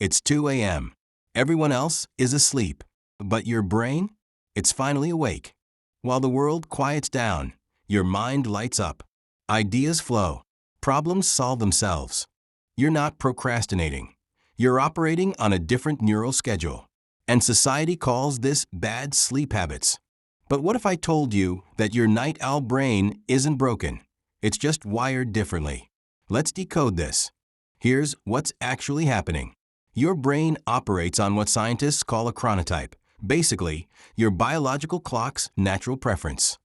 It's 2 a.m. Everyone else is asleep. But your brain? It's finally awake. While the world quiets down, your mind lights up. Ideas flow. Problems solve themselves. You're not procrastinating. You're operating on a different neural schedule. And society calls this bad sleep habits. But what if I told you that your night owl brain isn't broken? It's just wired differently. Let's decode this. Here's what's actually happening. Your brain operates on what scientists call a chronotype, basically, your biological clock's natural preference.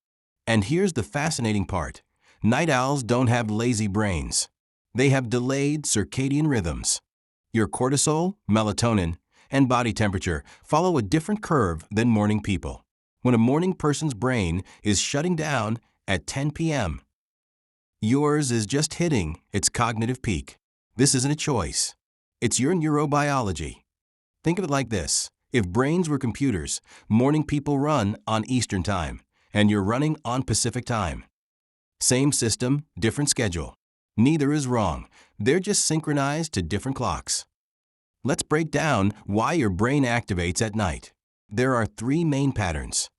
And here's the fascinating part. Night owls don't have lazy brains. They have delayed circadian rhythms. Your cortisol, melatonin, and body temperature follow a different curve than morning people. When a morning person's brain is shutting down at 10 p.m., yours is just hitting its cognitive peak. This isn't a choice. It's your neurobiology. Think of it like this. If brains were computers, morning people run on Eastern Time, and you're running on Pacific Time. Same system, different schedule. Neither is wrong. They're just synchronized to different clocks. Let's break down why your brain activates at night. There are 3 main patterns.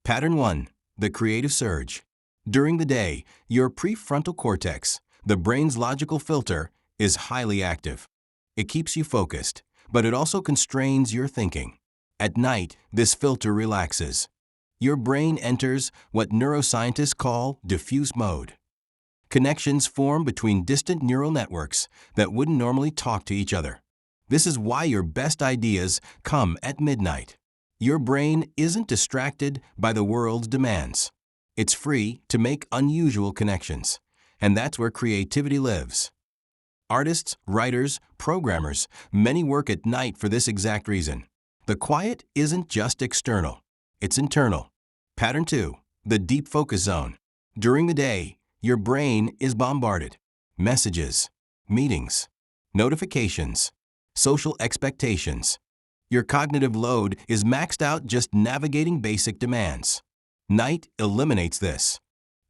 Pattern 1, the creative surge. During the day, your prefrontal cortex, the brain's logical filter, is highly active. It keeps you focused, but it also constrains your thinking. At night, this filter relaxes. Your brain enters what neuroscientists call diffuse mode. Connections form between distant neural networks that wouldn't normally talk to each other. This is why your best ideas come at midnight. Your brain isn't distracted by the world's demands. It's free to make unusual connections, and that's where creativity lives. Artists, writers, programmers, many work at night for this exact reason. The quiet isn't just external, it's internal. Pattern 2, the deep focus zone. During the day, your brain is bombarded. Messages, meetings, notifications, social expectations. Your cognitive load is maxed out just navigating basic demands. Night eliminates this.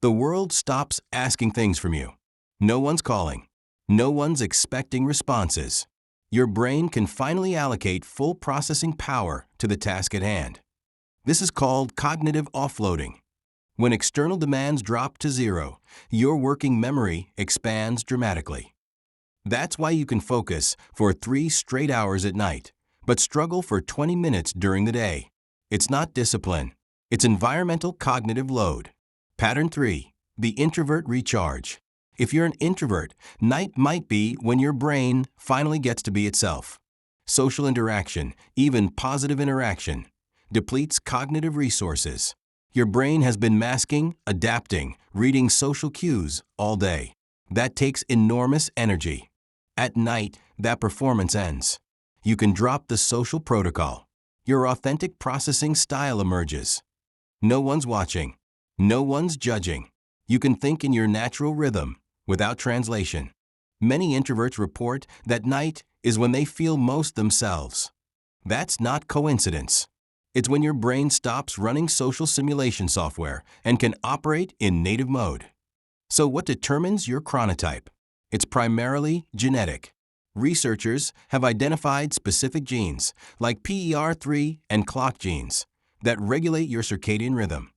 The world stops asking things from you. No one's calling. No one's expecting responses. Your brain can finally allocate full processing power to the task at hand. This is called cognitive offloading. When external demands drop to zero, your working memory expands dramatically. That's why you can focus for 3 straight hours at night, but struggle for 20 minutes during the day. It's not discipline. It's environmental cognitive load. Pattern 3, the introvert recharge. If you're an introvert, night might be when your brain finally gets to be itself. Social interaction, even positive interaction, depletes cognitive resources. Your brain has been masking, adapting, reading social cues all day. That takes enormous energy. At night, that performance ends. You can drop the social protocol. Your authentic processing style emerges. No one's watching. No one's judging. You can think in your natural rhythm, without translation. Many introverts report that night is when they feel most themselves. That's not coincidence. It's when your brain stops running social simulation software and can operate in native mode. So what determines your chronotype? It's primarily genetic. Researchers have identified specific genes, like PER3 and clock genes, that regulate your circadian rhythm.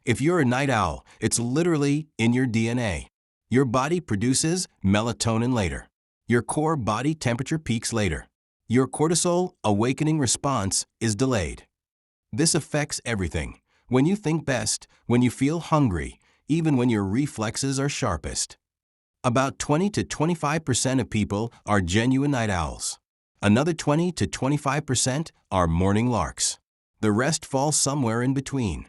If you're a night owl, it's literally in your DNA. Your body produces melatonin later. Your core body temperature peaks later. Your cortisol awakening response is delayed. This affects everything. When you think best, when you feel hungry, even when your reflexes are sharpest. About 20 to 25% of people are genuine night owls. Another 20 to 25% are morning larks. The rest fall somewhere in between.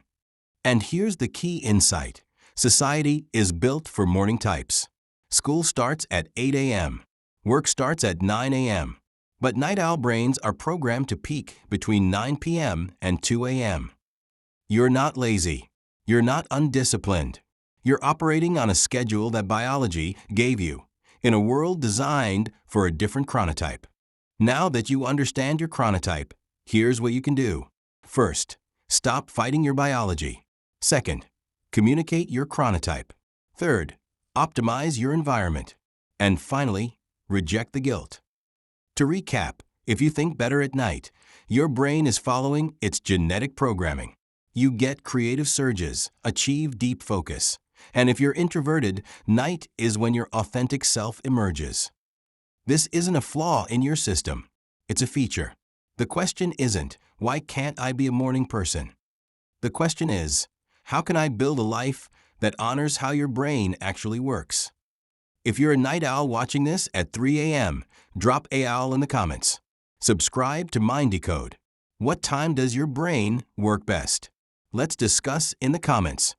And here's the key insight. Society is built for morning types. School starts at 8 a.m. Work starts at 9 a.m. But night owl brains are programmed to peak between 9 p.m. and 2 a.m. You're not lazy. You're not undisciplined. You're operating on a schedule that biology gave you, in a world designed for a different chronotype. Now that you understand your chronotype, here's what you can do. First, stop fighting your biology. Second, communicate your chronotype. Third, optimize your environment. And finally, reject the guilt. To recap, If you think better at night, your brain is following its genetic programming. You get creative surges, achieve deep focus. And if you're introverted, night is when your authentic self emerges. This isn't a flaw in your system. It's a feature. The question isn't, why can't I be a morning person? The question is, how can I build a life that honors how your brain actually works? If you're a night owl watching this at 3 a.m., drop owl in the comments. Subscribe to Mind Decode. What time does your brain work best? Let's discuss in the comments.